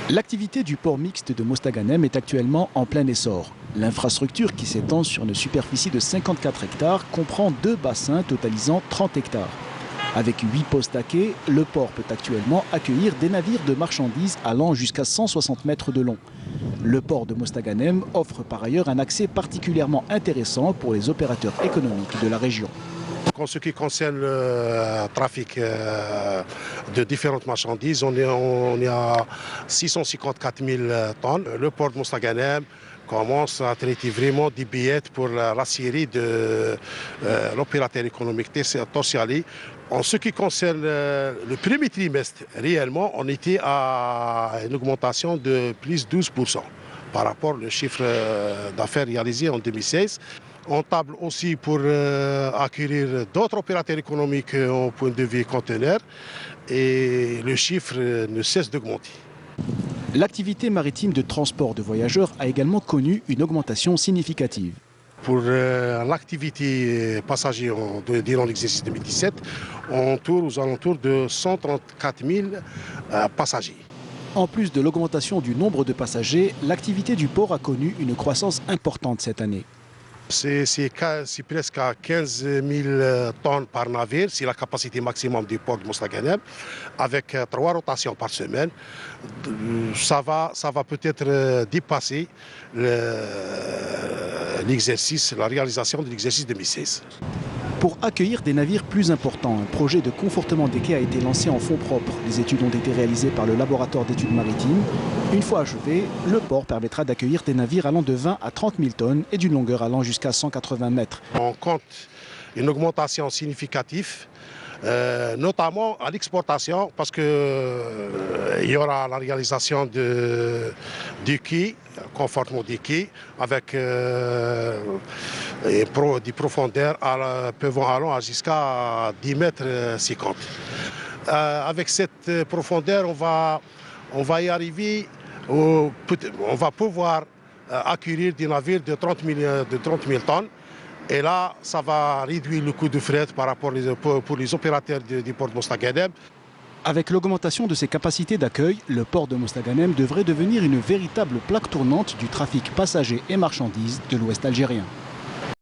L'activité du port mixte de Mostaganem est actuellement en plein essor. L'infrastructure, qui s'étend sur une superficie de 54 hectares, comprend 2 bassins totalisant 30 hectares. Avec 8 postes à quai, le port peut actuellement accueillir des navires de marchandises allant jusqu'à 160 mètres de long. Le port de Mostaganem offre par ailleurs un accès particulièrement intéressant pour les opérateurs économiques de la région. En ce qui concerne le trafic de différentes marchandises, on est à 654 000 tonnes. Le port de Mostaganem commence à traiter vraiment des billets pour la série de l'opérateur économique Torsiali. En ce qui concerne le premier trimestre, réellement, on était à une augmentation de plus de 12% par rapport au chiffre d'affaires réalisé en 2016. On table aussi pour acquérir d'autres opérateurs économiques au point de vue conteneur et le chiffre ne cesse d'augmenter. L'activité maritime de transport de voyageurs a également connu une augmentation significative. Pour l'activité passager durant l'exercice 2017, on tourne aux alentours de 134 000 passagers. En plus de l'augmentation du nombre de passagers, l'activité du port a connu une croissance importante cette année. C'est presque à 15 000 tonnes par navire, c'est la capacité maximum du port de Mostaganem, avec 3 rotations par semaine. Ça va peut-être dépasser l'exercice, la réalisation de l'exercice 2016. Pour accueillir des navires plus importants, un projet de confortement des quais a été lancé en fonds propres. Les études ont été réalisées par le laboratoire d'études maritimes. Une fois achevé, le port permettra d'accueillir des navires allant de 20 à 30 000 tonnes et d'une longueur allant jusqu'à 180 mètres. On compte une augmentation significative, notamment à l'exportation, parce qu'il y aura la réalisation du quai, confortement des quais, avec des profondeurs allant jusqu'à 10 mètres 50. Avec cette profondeur, on va y arriver, on va pouvoir acquérir des navires de 30 000 tonnes. Et là, ça va réduire le coût de fret par rapport pour les opérateurs du port de Mostaganem. Avec l'augmentation de ses capacités d'accueil, le port de Mostaganem devrait devenir une véritable plaque tournante du trafic passagers et marchandises de l'Ouest algérien.